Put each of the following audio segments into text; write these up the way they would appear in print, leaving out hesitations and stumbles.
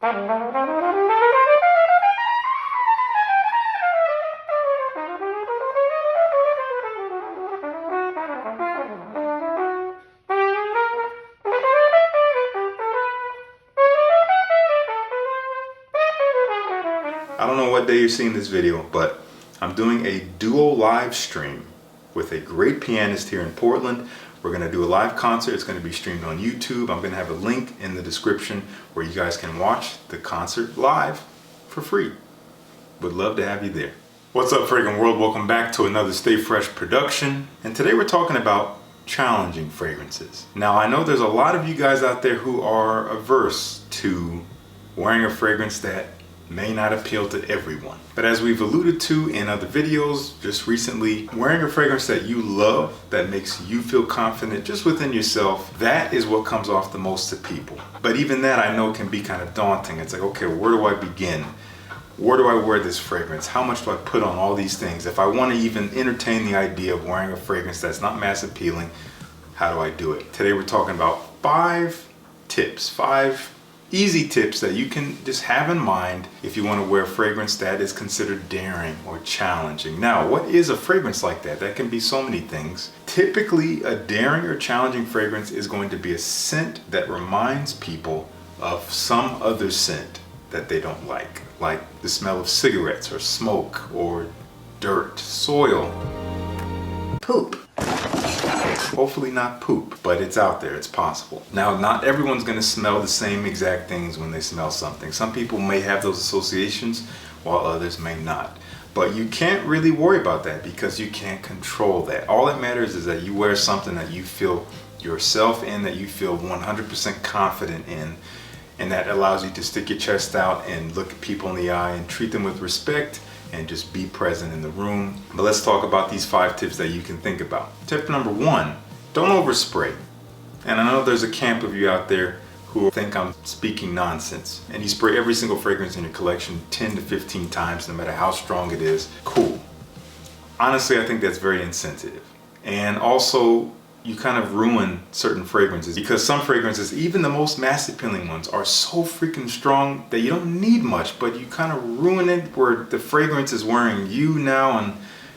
I don't know what day you're seeing this video, but I'm doing a duo live stream with a great pianist here in Portland. We're going to do a live concert. It's going to be streamed on YouTube. I'm going to have a link in the description where you guys can watch the concert live for free. Would love to have you there. What's up, Fragrant World? Welcome back to another Stay Fresh production. And today we're talking about challenging fragrances. Now, I know there's a lot of you guys out there who are averse to wearing a fragrance that may not appeal to everyone. But as we've alluded to in other videos just recently, wearing a fragrance that you love, that makes you feel confident just within yourself, that is what comes off the most to people. But even that I know can be kind of daunting. It's like, okay, where do I begin? Where do I wear this fragrance? How much do I put on all these things? If I want to even entertain the idea of wearing a fragrance that's not mass appealing, how do I do it? Today we're talking about 5 tips, 5 easy tips that you can just have in mind if you want to wear a fragrance that is considered daring or challenging. Now, what is a fragrance like that? That can be so many things. Typically, a daring or challenging fragrance is going to be a scent that reminds people of some other scent that they don't like the smell of cigarettes or smoke or dirt, soil, poop. Hopefully not poop, but it's out there, it's possible. Now, not everyone's gonna smell the same exact things when they smell something. Some people may have those associations while others may not. But you can't really worry about that because you can't control that. All that matters is that you wear something that you feel yourself in, that you feel 100% confident in, and that allows you to stick your chest out and look at people in the eye and treat them with respect and just be present in the room. But let's talk about these 5 tips that you can think about. Tip number 1, don't overspray. And I know there's a camp of you out there who think I'm speaking nonsense. And you spray every single fragrance in your collection 10 to 15 times, no matter how strong it is. Cool. Honestly, I think that's very insensitive. And also, you kind of ruin certain fragrances because some fragrances, even the most mass appealing ones, are so freaking strong that you don't need much, but you kind of ruin it where the fragrance is wearing you now. And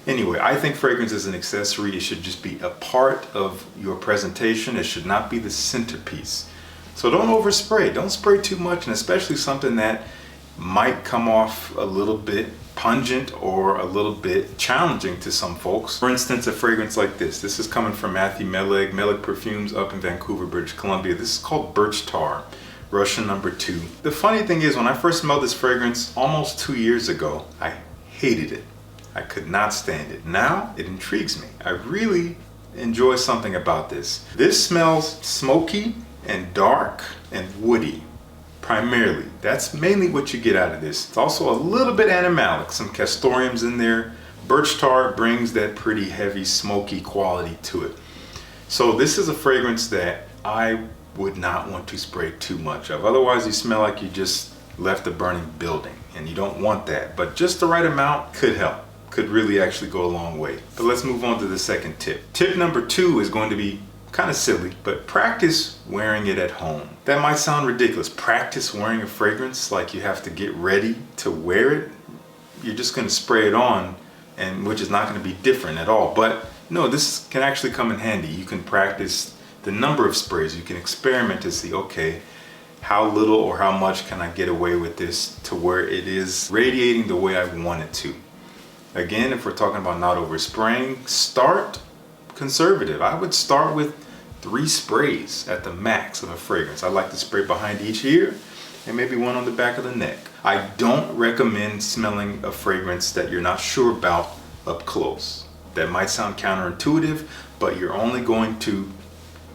anyway, I think fragrance is an accessory. It should just be a part of your presentation. It should not be the centerpiece. So don't overspray. Don't spray too much, and especially something that might come off a little bit pungent or a little bit challenging to some folks. For instance, a fragrance like this. This is coming from Matthew Meleg Perfumes up in Vancouver, British Columbia. This is called Birch Tar, Russian number 2. The funny thing is, when I first smelled this fragrance almost 2 years ago, I hated it. I could not stand it. Now it intrigues me. I really enjoy something about this. This smells smoky and dark and woody. Primarily, that's mainly what you get out of this. It's also a little bit animalic, some castoreums in there. Birch tar brings that pretty heavy, smoky quality to it. So this is a fragrance that I would not want to spray too much of. Otherwise, you smell like you just left a burning building, and you don't want that. But just the right amount could help, could really actually go a long way. But let's move on to the second tip. Tip number 2 is going to be kind of silly, but practice wearing it at home. That might sound ridiculous. Practice wearing a fragrance like you have to get ready to wear it. You're just going to spray it on, and which is not going to be different at all. But no, this can actually come in handy. You can practice the number of sprays. You can experiment to see, okay, how little or how much can I get away with this to where it is radiating the way I want it to. Again, if we're talking about not overspraying, start conservative. I would start with 3 sprays at the max of a fragrance. I like to spray behind each ear and maybe one on the back of the neck. I don't recommend smelling a fragrance that you're not sure about up close. That might sound counterintuitive, but you're only going to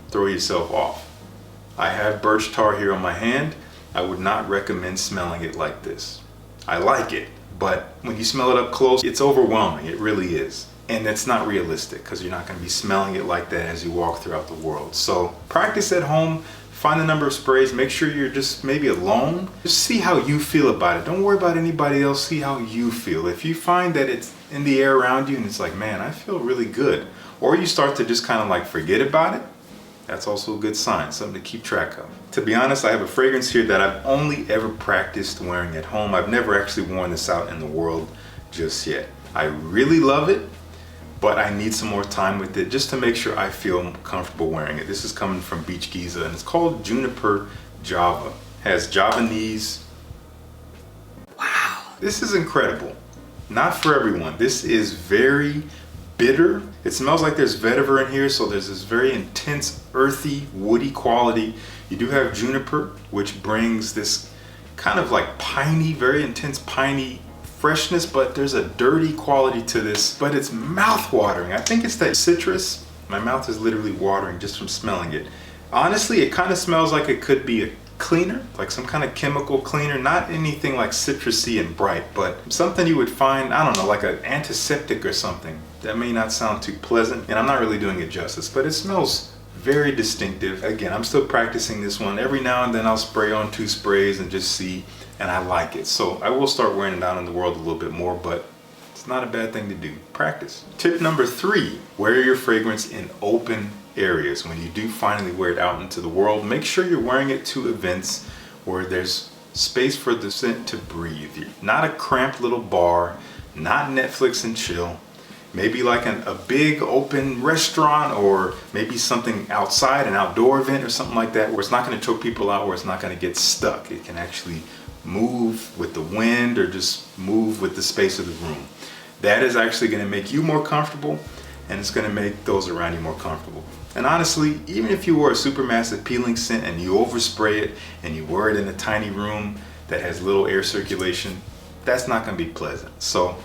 throw yourself off. I have birch tar here on my hand. I would not recommend smelling it like this. I like it, but when you smell it up close, it's overwhelming. It really is. And it's not realistic because you're not going to be smelling it like that as you walk throughout the world. So practice at home, find the number of sprays, make sure you're just maybe alone. Just see how you feel about it. Don't worry about anybody else, see how you feel. If you find that it's in the air around you and it's like, man, I feel really good. Or you start to just kind of like forget about it, That's also a good sign, something to keep track of. To be honest, I have a fragrance here that I've only ever practiced wearing at home. I've never actually worn this out in the world just yet. I really love it, but I need some more time with it just to make sure I feel comfortable wearing it. This is coming from Beach Giza, and it's called Juniper Java. It has Javanese. Wow, this is incredible. Not for everyone. This is very bitter. It smells like there's vetiver in here, so there's this very intense, earthy, woody quality. You do have juniper, which brings this kind of like piney, very intense piney freshness, but there's a dirty quality to this, but it's mouth-watering. I think it's that citrus. My mouth is literally watering just from smelling it. Honestly, it kind of smells like it could be a cleaner, like some kind of chemical cleaner, not anything like citrusy and bright, but something you would find, I don't know, like an antiseptic or something. That may not sound too pleasant, and I'm not really doing it justice, but it smells very distinctive. Again, I'm still practicing this one. Every now and then I'll spray on 2 sprays and just see, and I like it. So I will start wearing it out in the world a little bit more, but it's not a bad thing to do. Practice. Tip number 3, wear your fragrance in open areas. When you do finally wear it out into the world, make sure you're wearing it to events where there's space for the scent to breathe. Not a cramped little bar, not Netflix and chill. Maybe like a big open restaurant, or maybe something outside, an outdoor event or something like that, where it's not going to choke people out, where it's not going to get stuck. It can actually move with the wind or just move with the space of the room. That is actually going to make you more comfortable, and it's going to make those around you more comfortable. And honestly, even if you wear a supermassive peeling scent and you overspray it and you wear it in a tiny room that has little air circulation, that's not going to be pleasant. So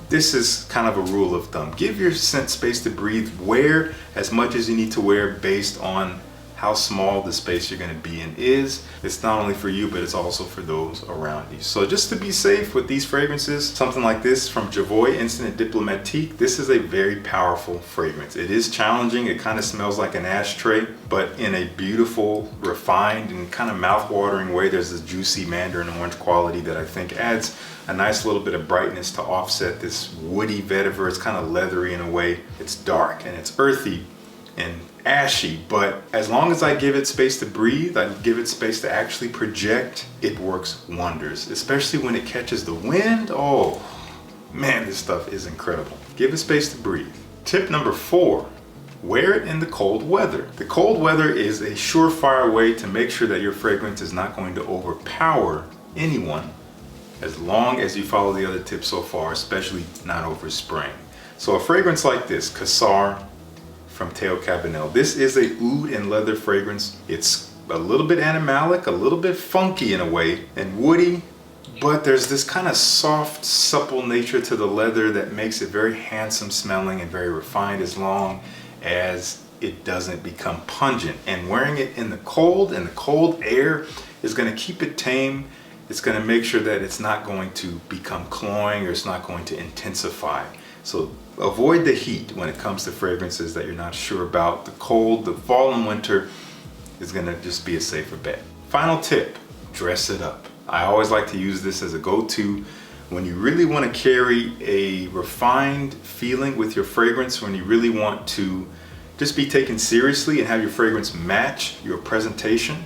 this is kind of a rule of thumb. Give your scent space to breathe. Wear as much as you need to wear based on how small the space you're going to be in is. It's not only for you, but it's also for those around you. So just to be safe with these fragrances, something like this from Javoy Instant Diplomatique, this is a very powerful fragrance. It is challenging. It kind of smells like an ashtray, but in a beautiful, refined, and kind of mouth-watering way. There's this juicy mandarin orange quality that I think adds a nice little bit of brightness to offset this woody vetiver. It's kind of leathery in a way. It's dark and it's earthy and ashy, but as long as I give it space to breathe, I give it space to actually project, it works wonders, especially when it catches the wind. Oh man, this stuff is incredible. Give it space to breathe. Tip number 4, wear it in the cold weather. The cold weather is a surefire way to make sure that your fragrance is not going to overpower anyone, as long as you follow the other tips so far, especially not overspraying. So a fragrance like this, Cassar from Teo Cabanel. This is a oud and leather fragrance. It's a little bit animalic, a little bit funky in a way, and woody, but there's this kind of soft, supple nature to the leather that makes it very handsome smelling and very refined, as long as it doesn't become pungent. And wearing it in the cold, and the cold air is going to keep it tame. It's going to make sure that it's not going to become cloying, or it's not going to intensify. So avoid the heat when it comes to fragrances that you're not sure about. The cold, the fall and winter is going to just be a safer bet. Final tip, dress it up. I always like to use this as a go-to when you really want to carry a refined feeling with your fragrance, when you really want to just be taken seriously and have your fragrance match your presentation.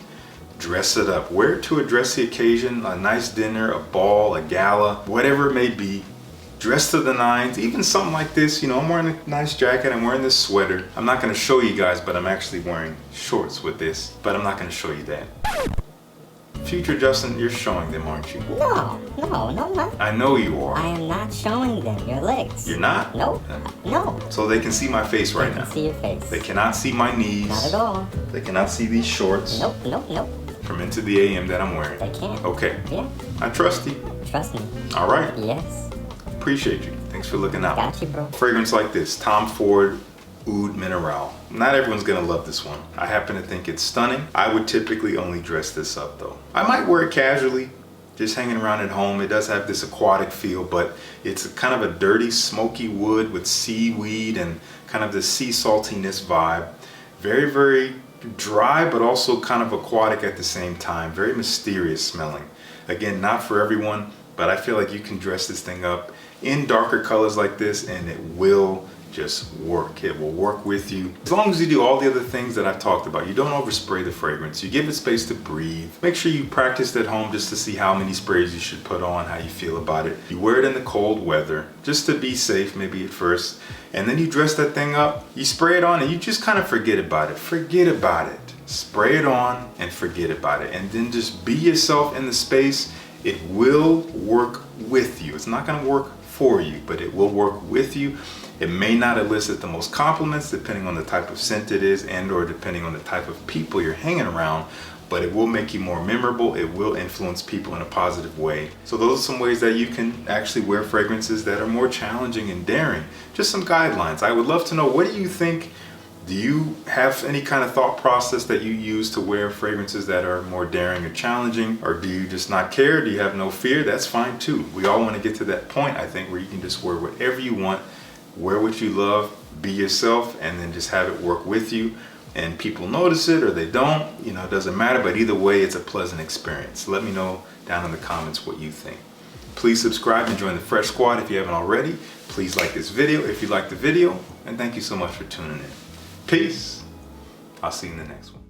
Dress it up. Wear it to a dressy occasion, a nice dinner, a ball, a gala, whatever it may be. Dress to the nines, even something like this. You know, I'm wearing a nice jacket, I'm wearing this sweater. I'm not going to show you guys, but I'm actually wearing shorts with this, but I'm not going to show you that. Future Justin, you're showing them, aren't you? No, not. I know you are. I am not showing them your legs. You're not? Nope. No. So they can see my face right now. They can see your face. They cannot see my knees. Not at all. They cannot see these shorts. Nope. From Into the AM that I'm wearing. They can't. Okay. Yeah. I trust you. Trust me. All right. Yes. Appreciate you. Thanks for looking out. Got you, bro. Fragrance like this, Tom Ford Oud Mineral. Not everyone's gonna love this one. I happen to think it's stunning. I would typically only dress this up though. I might wear it casually, just hanging around at home. It does have this aquatic feel, but it's kind of a dirty, smoky wood with seaweed and kind of the sea saltiness vibe. Very, very dry, but also kind of aquatic at the same time. Very mysterious smelling. Again, not for everyone, but I feel like you can dress this thing up in darker colors like this and it will just work. It will work with you. As long as you do all the other things that I've talked about. You don't overspray the fragrance. You give it space to breathe. Make sure you practice at home just to see how many sprays you should put on, how you feel about it. You wear it in the cold weather just to be safe, maybe at first. And then you dress that thing up, you spray it on, and you just kind of forget about it. Forget about it. Spray it on and forget about it. And then just be yourself in the space. It will work with you. It's not going to work for you, but it will work with you. It may not elicit the most compliments depending on the type of scent it is and or depending on the type of people you're hanging around, but it will make you more memorable. It will influence people in a positive way. So those are some ways that you can actually wear fragrances that are more challenging and daring. Just some guidelines. I would love to know, what do you think? Do you have any kind of thought process that you use to wear fragrances that are more daring or challenging? Or do you just not care? Do you have no fear? That's fine too. We all want to get to that point, I think, where you can just wear whatever you want, wear what you love, be yourself, and then just have it work with you. And people notice it or they don't, you know, it doesn't matter, but either way, it's a pleasant experience. Let me know down in the comments what you think. Please subscribe and join the Fresh Squad if you haven't already. Please like this video if you liked the video, and thank you so much for tuning in. Peace. I'll see you in the next one.